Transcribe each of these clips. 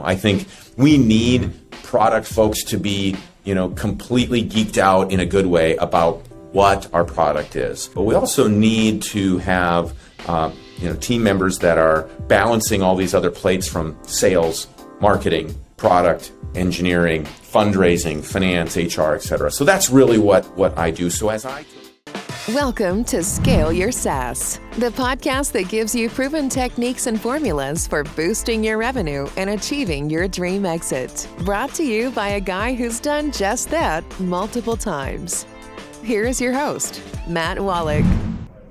I think we need product folks to be, completely geeked out in a good way about what our product is. But we also need to have, team members that are balancing all these other plates from sales, marketing, product, engineering, fundraising, finance, HR, etc. So that's really what I do. So Welcome to Scale Your Saas, the podcast that gives you proven techniques and formulas for boosting your revenue and achieving your dream exit. Brought to you by a guy who's done just that multiple times. Here is your host, Matt Wallach.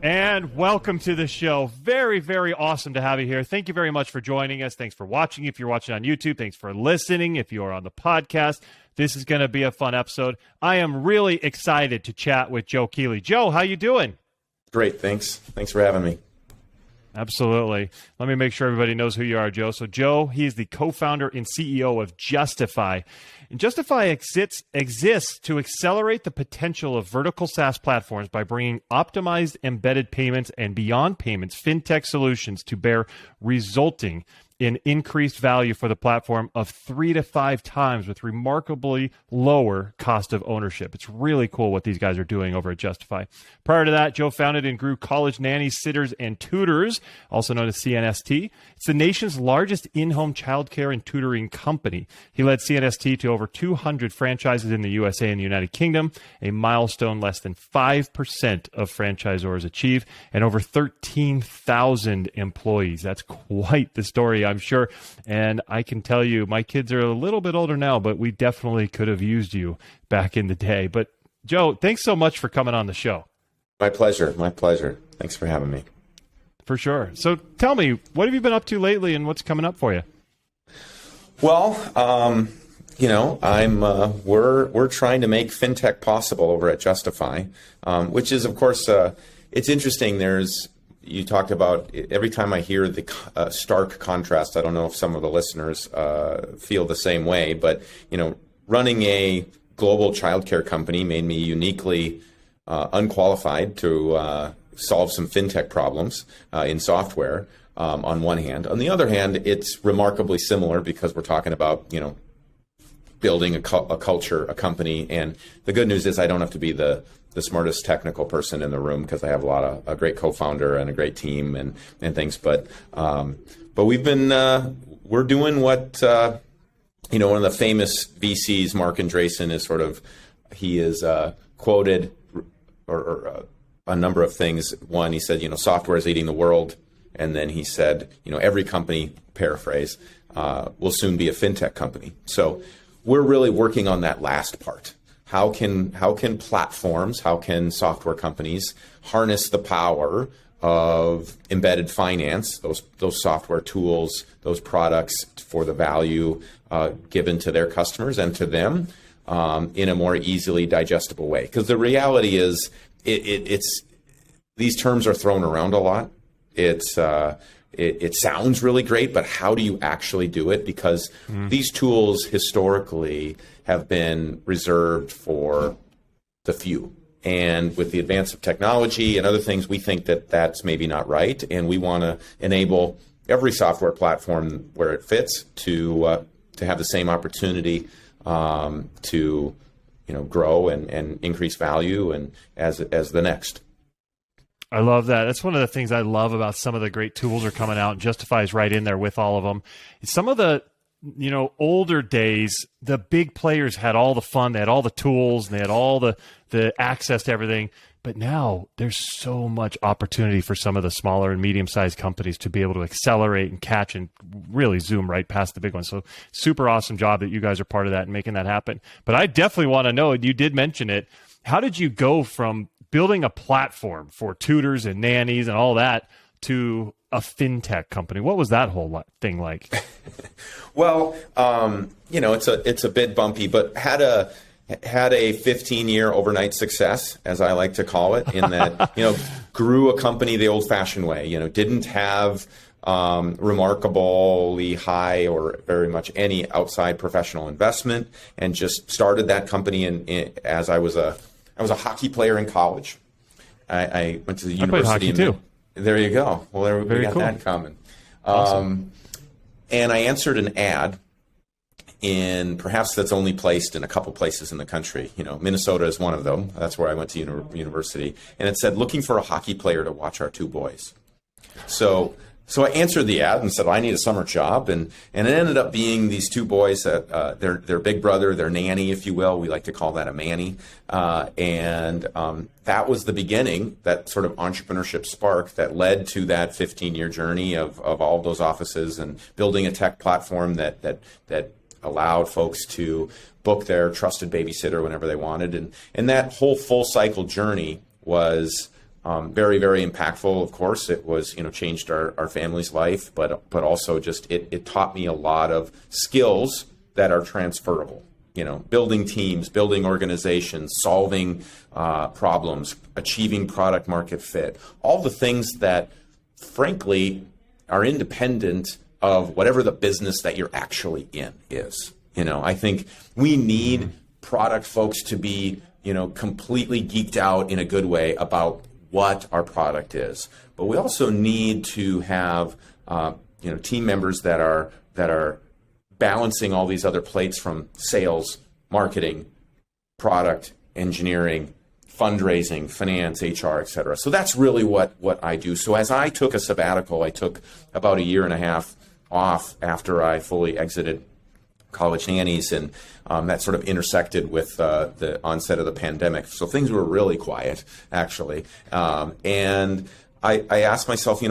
And welcome to the show. Very, very awesome to have you here. Thank you very much for joining us. Thanks for watching. If you're watching on YouTube, thanks for listening. If you are on the podcast, this is going to be a fun episode. I am really excited to chat with Joe Keeley. Joe, how you doing? Great, thanks. Thanks for having me. Absolutely. Let me make sure everybody knows who you are, Joe. So Joe, he is the co-founder and CEO of JustiFi. And JustiFi exists to accelerate the potential of vertical SaaS platforms by bringing optimized embedded payments and beyond payments fintech solutions to bear, resulting in increased value for the platform of 3 to 5 times with remarkably lower cost of ownership. It's really cool what these guys are doing over at JustiFi. Prior to that, Joe founded and grew College Nannies, Sitters, and Tutors, also known as CNST. It's the nation's largest in-home childcare and tutoring company. He led CNST to over 200 franchises in the USA and the United Kingdom, a milestone less than 5% of franchisors achieve, and over 13,000 employees. That's quite the story, I'm sure. And I can tell you, my kids are a little bit older now, but we definitely could have used you back in the day. But Joe, thanks so much for coming on the show. My pleasure. My pleasure. Thanks for having me. For sure. So tell me, what have you been up to lately and what's coming up for you? Well, we're trying to make fintech possible over at JustiFi, which is, of course, it's interesting. You talked about, every time I hear the stark contrast, I don't know if some of the listeners feel the same way, but, running a global childcare company made me uniquely unqualified to solve some fintech problems in software on one hand. On the other hand, it's remarkably similar because we're talking about, building a culture, a company. And the good news is I don't have to be the smartest technical person in the room because I have a great co-founder and a great team and things. But we've been, we're doing what, one of the famous VCs, Mark Andreessen, he is quoted or a number of things. One, he said, software is eating the world. And then he said, every company, paraphrase, will soon be a fintech company. So we're really working on that last part. How can platforms, how can software companies harness the power of embedded finance, those software tools, those products for the value given to their customers and to them in a more easily digestible way? Because the reality is, it's these terms are thrown around a lot. It sounds really great, but how do you actually do it? Because these tools historically have been reserved for the few. And with the advance of technology and other things, we think that that's maybe not right. And we want to enable every software platform where it fits to have the same opportunity to grow and increase value and as the next. I love that. That's one of the things I love about some of the great tools are coming out, and JustiFi is right in there with all of them. Some of the, older days, the big players had all the fun, they had all the tools, and they had all the access to everything. But now there's so much opportunity for some of the smaller and medium-sized companies to be able to accelerate and catch and really zoom right past the big ones. So super awesome job that you guys are part of that and making that happen. But I definitely want to know, and you did mention it, how did you go from building a platform for tutors and nannies and all that to a fintech company? What was that whole thing like? Well, it's a bit bumpy, but had a 15-year overnight success, as I like to call it, in that, grew a company the old-fashioned way, didn't have remarkably high or very much any outside professional investment, and just started that company as I was a hockey player in college. I went to the university. I played hockey too. There you go. Well, we got that in common. Awesome. And I answered an ad in perhaps that's only placed in a couple places in the country. Minnesota is one of them. That's where I went to university. And it said, looking for a hockey player to watch our two boys. So I answered the ad and said, I need a summer job. And it ended up being these two boys, their big brother, their nanny, if you will. We like to call that a manny. And that was the beginning, that sort of entrepreneurship spark that led to that 15-year journey of all of those offices and building a tech platform that allowed folks to book their trusted babysitter whenever they wanted. And that whole full cycle journey was very, very impactful. Of course, it was, changed our family's life, but also just it taught me a lot of skills that are transferable. Building teams, building organizations, solving problems, achieving product market fit, all the things that, frankly, are independent of whatever the business that you're actually in is. I think we need product folks to be, completely geeked out in a good way about what our product is, but we also need to have team members that are balancing all these other plates from sales, marketing, product, engineering, fundraising, finance, HR, et cetera. So that's really what I do. So as I took a sabbatical, I took about a year and a half off after I fully exited college nannies, and that sort of intersected with the onset of the pandemic. So things were really quiet, actually. And I asked myself,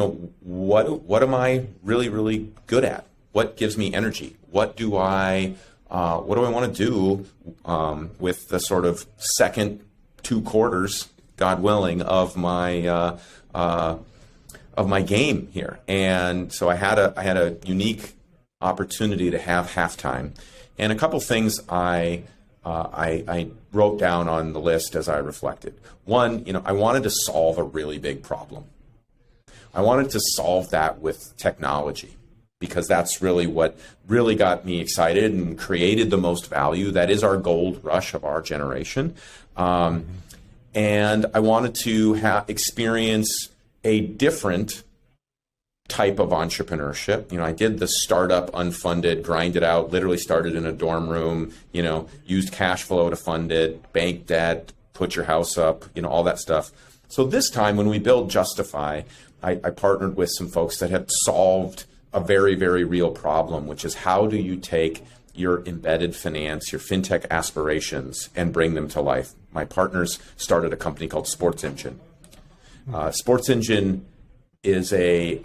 what am I really, really good at? What gives me energy? What do I want to do with the sort of second 2 quarters, God willing, of my game here? And so I had a unique opportunity to have halftime, and a couple things I wrote down on the list as I reflected. One, I wanted to solve a really big problem. I wanted to solve that with technology, because that's really what really got me excited and created the most value. That is our gold rush of our generation. And I wanted to experience a different type of entrepreneurship. I did the startup unfunded, grind it out, literally started in a dorm room, used cash flow to fund it, bank debt, put your house up, all that stuff. So this time when we built JustiFi, I partnered with some folks that had solved a very, very real problem, which is how do you take your embedded finance, your fintech aspirations, and bring them to life? My partners started a company called Sports Engine. Sports Engine is a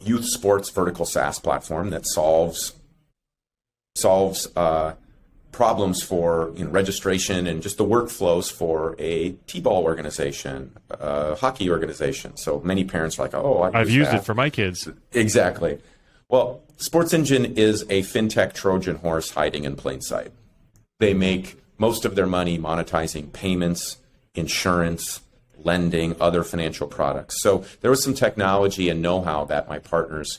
youth sports vertical SaaS platform that solves problems for registration and just the workflows for a T-ball organization, a hockey organization. So many parents are like, "Oh, I've used it for my kids." Exactly. Well, Sports Engine is a fintech Trojan horse hiding in plain sight. They make most of their money monetizing payments, insurance, lending, other financial products. So there was some technology and know-how that my partners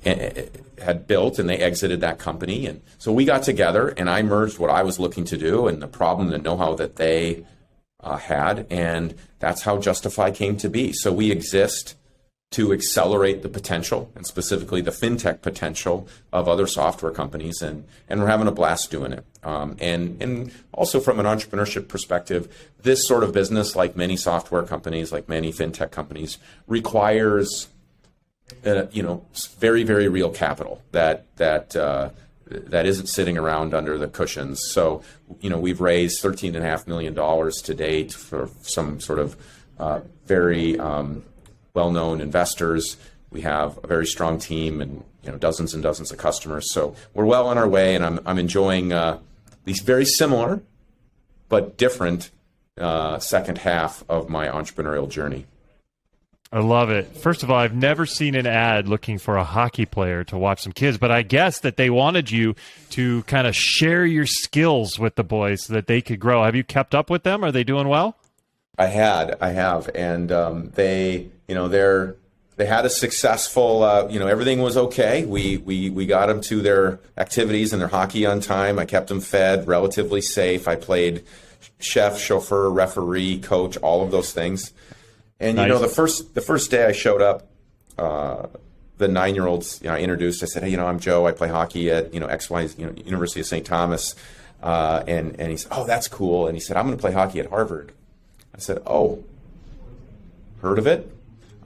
had built, and they exited that company. And so we got together, and I merged what I was looking to do and the problem, the know-how that they had, and that's how JustiFi came to be. So we exist to accelerate the potential, and specifically the fintech potential of other software companies, and we're having a blast doing it. And also from an entrepreneurship perspective, this sort of business, like many software companies, like many fintech companies, requires very, very real capital that isn't sitting around under the cushions. So we've raised $13.5 million to date for some sort of very well-known investors. We have a very strong team and dozens and dozens of customers. So we're well on our way, and I'm enjoying these very similar but different second half of my entrepreneurial journey. I love it. First of all, I've never seen an ad looking for a hockey player to watch some kids, but I guess that they wanted you to kind of share your skills with the boys so that they could grow. Have you kept up with them? Are they doing well? I have, and they had a successful. Everything was okay. We got them to their activities and their hockey on time. I kept them fed, relatively safe. I played chef, chauffeur, referee, coach, all of those things. And nice. The first day I showed up, the 9-year-olds, I introduced, I said, hey, I'm Joe. I play hockey at, XY, University of St. Thomas. And he said, oh, that's cool. And he said, I'm going to play hockey at Harvard. I said, oh, heard of it?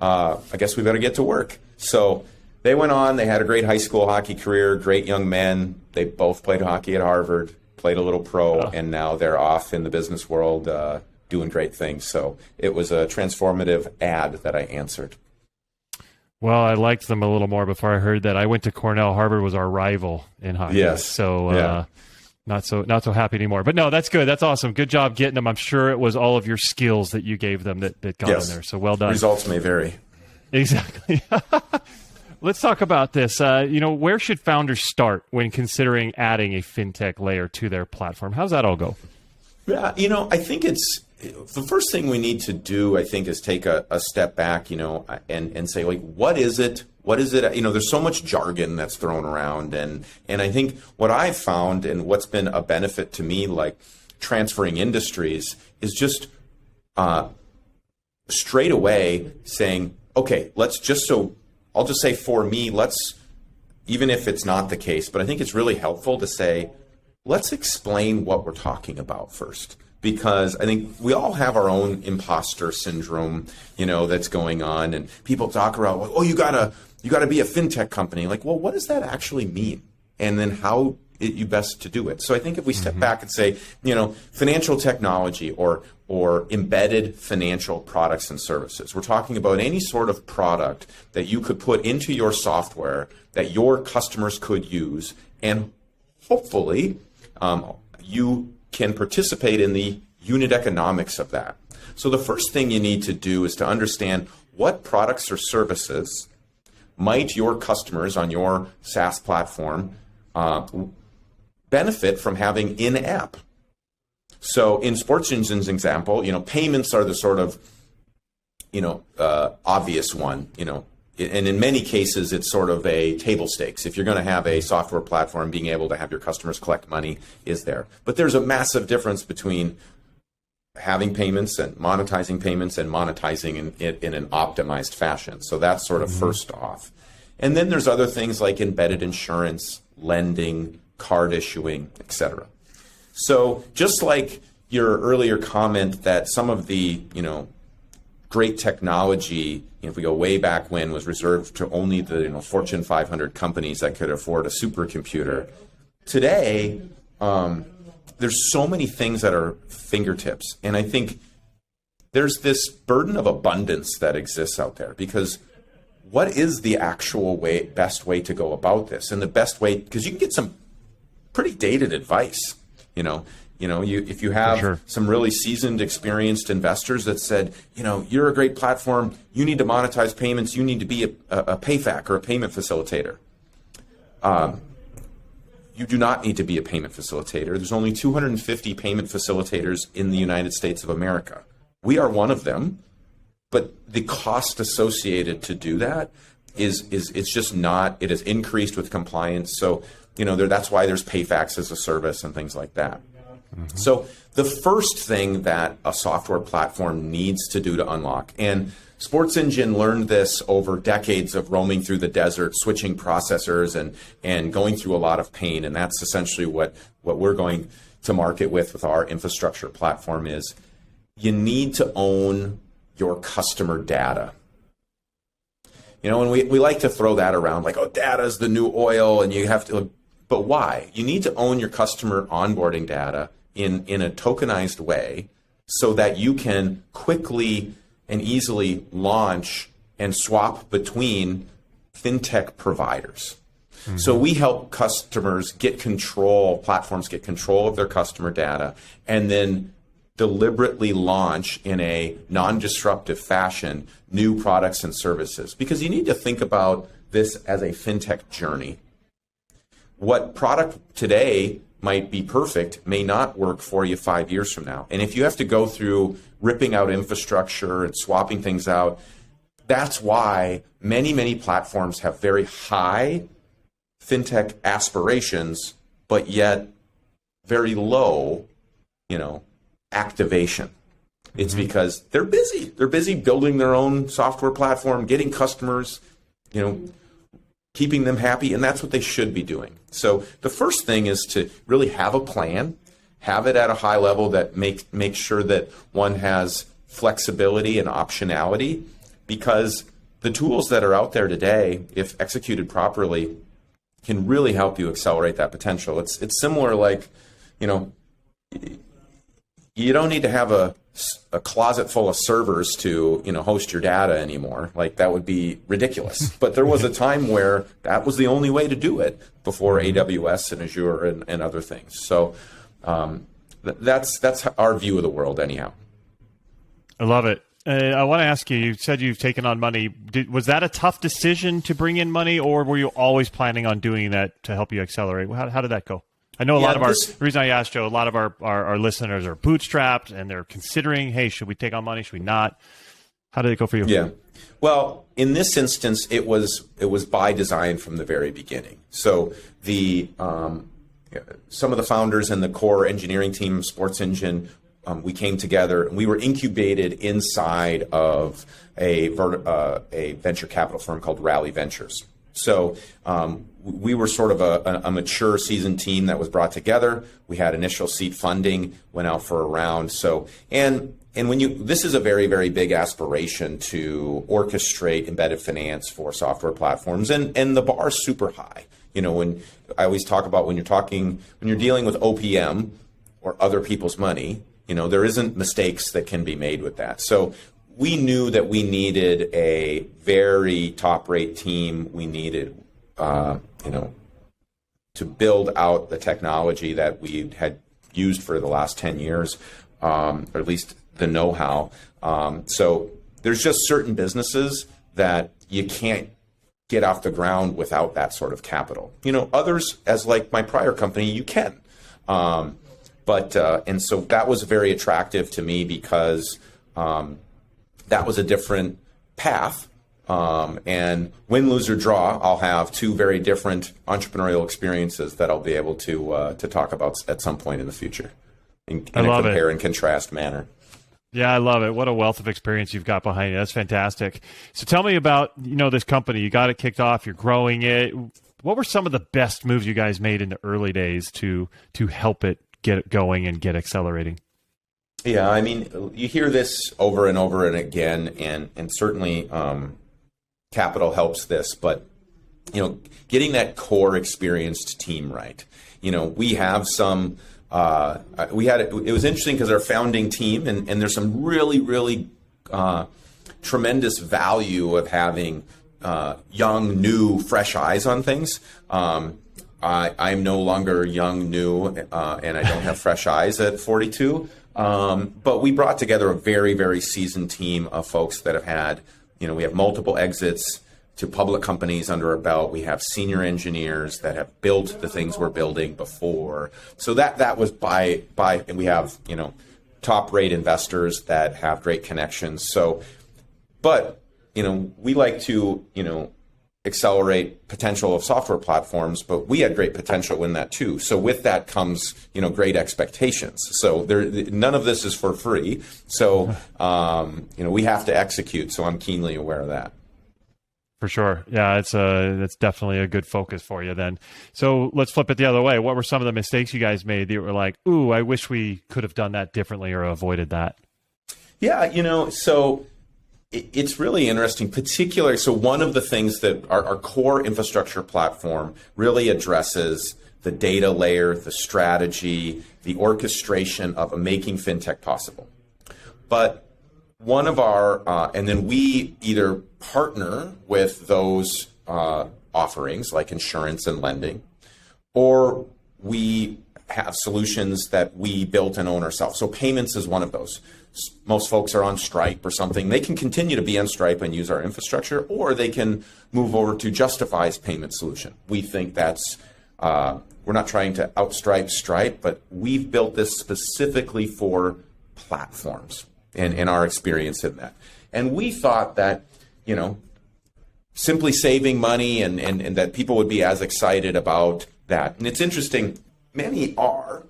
I guess we better get to work. So they went on. They had a great high school hockey career, great young men. They both played hockey at Harvard, played a little pro, and now they're off in the business world doing great things. So it was a transformative ad that I answered. Well, I liked them a little more before I heard that. I went to Cornell. Harvard was our rival in hockey. Yes. So not so happy anymore. But no, that's good. That's awesome. Good job getting them. I'm sure it was all of your skills that you gave them that got in there. So well done. Results may vary. Exactly. Let's talk about this. Where should founders start when considering adding a fintech layer to their platform? How's that all go? Yeah, I think it's the first thing we need to do, I think, is take a step back, and say, like, what is it? What is it? There's so much jargon that's thrown around. And I think what I've found and what's been a benefit to me, like transferring industries, is just straight away saying, okay, I'll just say for me, even if it's not the case, but I think it's really helpful to say, let's explain what we're talking about first. Because I think we all have our own imposter syndrome, that's going on, and people talk about, oh, you gotta be a fintech company. Like, well, what does that actually mean? And then how you best to do it. So I think if we step back and say, financial technology or embedded financial products and services, we're talking about any sort of product that you could put into your software that your customers could use, and hopefully you can participate in the unit economics of that. So the first thing you need to do is to understand what products or services might your customers on your SaaS platform benefit from having in-app. So in Sports Engine's example, payments are the sort of, obvious one, and in many cases, it's sort of a table stakes. If you're going to have a software platform, being able to have your customers collect money is there. But there's a massive difference between having payments and monetizing it in an optimized fashion. So that's sort of first off. And then there's other things like embedded insurance, lending, card issuing, etc. So just like your earlier comment that some of the, great technology, if we go way back when, was reserved to only the Fortune 500 companies that could afford a supercomputer. Today, there's so many things that are fingertips, and I think there's this burden of abundance that exists out there, because what is the actual best way to go about this? And the best way, because you can get some pretty dated advice, if you have some really seasoned, experienced investors that said, you're a great platform, you need to monetize payments, you need to be a PayFac or a payment facilitator. You do not need to be a payment facilitator. There's only 250 payment facilitators in the United States of America. We are one of them, but the cost associated to do that is just not. It has increased with compliance. So, that's why there's PayFacs as a service and things like that. So the first thing that a software platform needs to do to unlock, and Sports Engine learned this over decades of roaming through the desert, switching processors and going through a lot of pain. And that's essentially what we're going to market with our infrastructure platform is you need to own your customer data. And we like to throw that around like, oh, data is the new oil and you have to, but why? You need to own your customer onboarding data in a tokenized way so that you can quickly and easily launch and swap between fintech providers. Mm-hmm. So we help platforms get control of their customer data and then deliberately launch in a non-disruptive fashion new products and services. Because you need to think about this as a fintech journey. What product today might be perfect may not work for you 5 years from now. And if you have to go through ripping out infrastructure and swapping things out, that's why many, many platforms have very high fintech aspirations, but yet very low, activation. It's because they're busy. They're busy building their own software platform, getting customers, keeping them happy, and that's what they should be doing. So the first thing is to really have a plan, have it at a high level that make sure that one has flexibility and optionality, because the tools that are out there today, if executed properly, can really help you accelerate that potential. It's similar, like, you don't need to have a closet full of servers to, host your data anymore. Like, that would be ridiculous. But there was a time where that was the only way to do it before AWS and Azure and other things. So that's our view of the world anyhow. I love it. I want to ask you, you said you've taken on money. Was that a tough decision to bring in money, or were you always planning on doing that to help you accelerate? How did that go? I know the reason I asked, Joe, a lot of our listeners are bootstrapped and they're considering, hey, should we take on money? Should we not? How did it go for you? Yeah. Well, in this instance, it was by design from the very beginning. So some of the founders and the core engineering team of Sports Engine, we came together and we were incubated inside of a venture capital firm called Rally Ventures. So we were sort of a mature, seasoned team that was brought together. We had initial seed funding, went out for a round. So and this is a very, very big aspiration to orchestrate embedded finance for software platforms, and the bar is super high. When I always talk about when you're dealing with OPM or other people's money, there isn't mistakes that can be made with that. So we knew that we needed a very top-rate team. We needed, to build out the technology that we had used for the last 10 years, or at least the know-how. So there's just certain businesses that you can't get off the ground without that sort of capital. Others, as like my prior company, you can. And so that was very attractive to me because that was a different path. And win, lose, or draw, I'll have two very different entrepreneurial experiences that I'll be able to talk about at some point in the future in a compare and contrast manner. Yeah, I love it. What a wealth of experience you've got behind you. That's fantastic. So tell me about, this company. You got it kicked off. You're growing it. What were some of the best moves you guys made in the early days to help it get it going and get accelerating? Yeah, I mean, you hear this over and over and again, and certainly capital helps this, but getting that core experienced team right. We have some. It was interesting because our founding team, and there's some really, really tremendous value of having young, new, fresh eyes on things. I'm no longer young, new, and I don't have fresh eyes at 42. But we brought together a very, very seasoned team of folks that have had, we have multiple exits to public companies under our belt. We have senior engineers that have built the things we're building before. So that was and we have, top rate investors that have great connections. So, but, we like to, accelerate potential of software platforms, but we had great potential in that too. So with that comes, great expectations. So none of this is for free. So, we have to execute. So I'm keenly aware of that. For sure. Yeah, it's definitely a good focus for you then. So let's flip it the other way. What were some of the mistakes you guys made that you were like, ooh, I wish we could have done that differently or avoided that? Yeah, so it's really interesting, particularly. So one of the things that our core infrastructure platform really addresses the data layer, the strategy, the orchestration of making fintech possible. But one of our, and then we either partner with those offerings like insurance and lending, or we have solutions that we built and own ourselves. So payments is one of those. Most folks are on Stripe or something. They can continue to be on Stripe and use our infrastructure, or they can move over to JustiFi's payment solution. We think that's, we're not trying to outstripe Stripe, but we've built this specifically for platforms and our experience in that. And we thought that, simply saving money and that people would be as excited about that. And it's interesting, many are,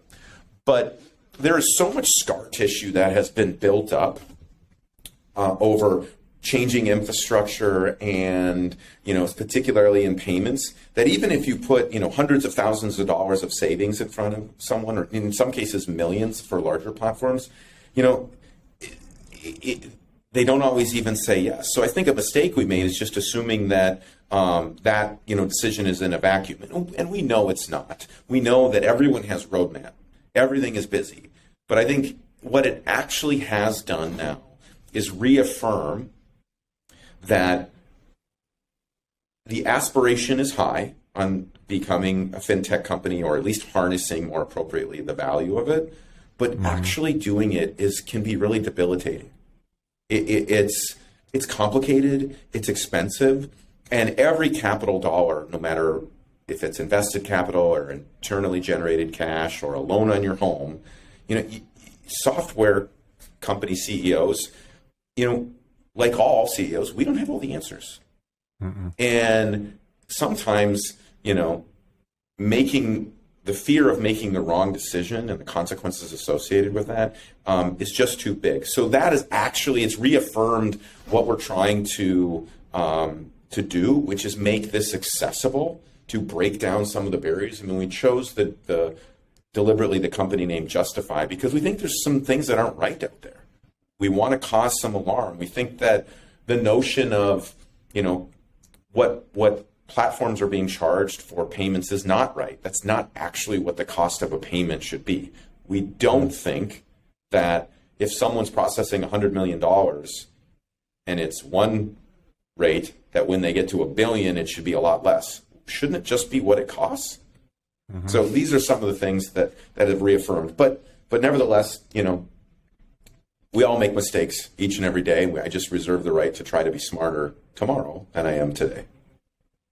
but there is so much scar tissue that has been built up over changing infrastructure and, particularly in payments, that even if you put, hundreds of thousands of dollars of savings in front of someone, or in some cases millions for larger platforms, they don't always even say yes. So I think a mistake we made is just assuming that decision is in a vacuum. And we know it's not. We know that everyone has roadmap. Everything is busy. But I think what it actually has done now is reaffirm that the aspiration is high on becoming a fintech company, or at least harnessing more appropriately the value of it. But actually doing it can be really debilitating. It's complicated, it's expensive, and every capital dollar, no matter if it's invested capital or internally generated cash or a loan on your home, software company CEOs, like all CEOs, we don't have all the answers. And sometimes, the fear of making the wrong decision and the consequences associated with that is just too big. So that is actually, it's reaffirmed what we're trying to do, which is make this accessible, to break down some of the barriers. I mean, we chose deliberately the company name JustiFi because we think there's some things that aren't right out there. We want to cause some alarm. We think that the notion of, what platforms are being charged for payments is not right. That's not actually what the cost of a payment should be. We don't think that if someone's processing $100 million and it's one rate, that when they get to $1 billion, it should be a lot less. Shouldn't it just be what it costs? So these are some of the things that have reaffirmed. But nevertheless, we all make mistakes each and every day. I just reserve the right to try to be smarter tomorrow than I am today.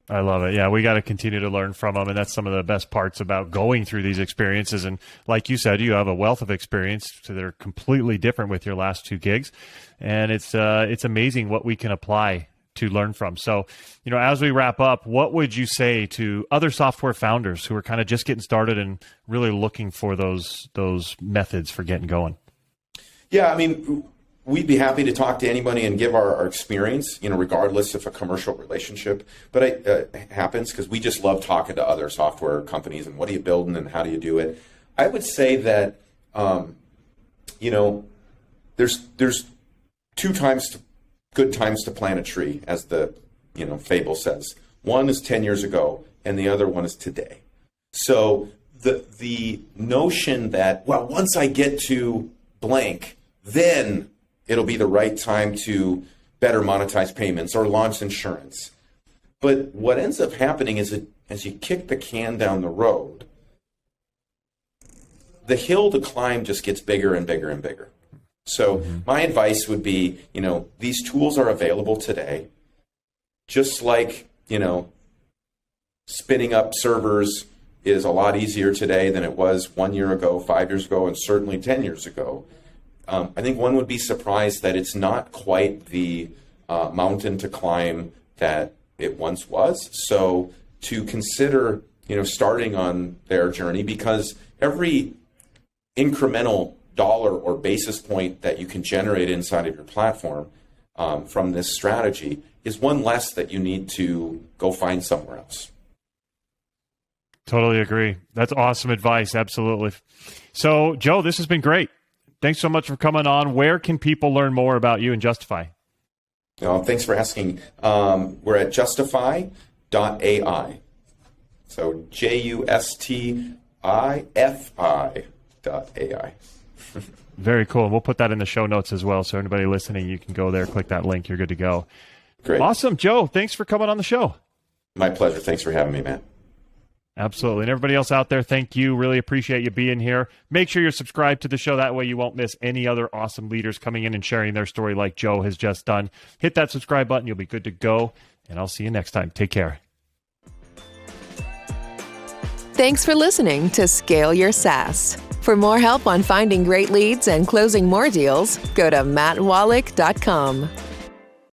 I love it. Yeah, we got to continue to learn from them, and that's some of the best parts about going through these experiences. And like you said, you have a wealth of experience, so they're completely different with your last two gigs, and it's amazing what we can apply to learn from. So, as we wrap up, what would you say to other software founders who are kind of just getting started and really looking for those methods for getting going? Yeah, I mean, we'd be happy to talk to anybody and give our experience, regardless of a commercial relationship. But it happens because we just love talking to other software companies and what are you building and how do you do it. I would say that, there's good times to plant a tree, as the fable says. One is 10 years ago, and the other one is today. So the notion that, well, once I get to blank, then it'll be the right time to better monetize payments or launch insurance. But what ends up happening is that as you kick the can down the road, the hill to climb just gets bigger and bigger and bigger. So my advice would be, these tools are available today, just like, spinning up servers is a lot easier today than it was 1 year ago, 5 years ago, and certainly 10 years ago. I think one would be surprised that it's not quite the mountain to climb that it once was. So to consider, starting on their journey, because every incremental dollar or basis point that you can generate inside of your platform from this strategy is one less that you need to go find somewhere else. Totally agree. That's awesome advice. Absolutely. So, Joe, this has been great. Thanks so much for coming on. Where can people learn more about you and JustiFi? Thanks for asking. We're at justify.ai. So JUSTIFI.ai. Very cool. We'll put that in the show notes as well. So anybody listening, you can go there, click that link. You're good to go. Great. Awesome. Joe, thanks for coming on the show. My pleasure. Thanks for having me, Matt. Absolutely. And everybody else out there, thank you. Really appreciate you being here. Make sure you're subscribed to the show. That way you won't miss any other awesome leaders coming in and sharing their story like Joe has just done. Hit that subscribe button. You'll be good to go. And I'll see you next time. Take care. Thanks for listening to Scale Your Saas. For more help on finding great leads and closing more deals, go to mattwallach.com.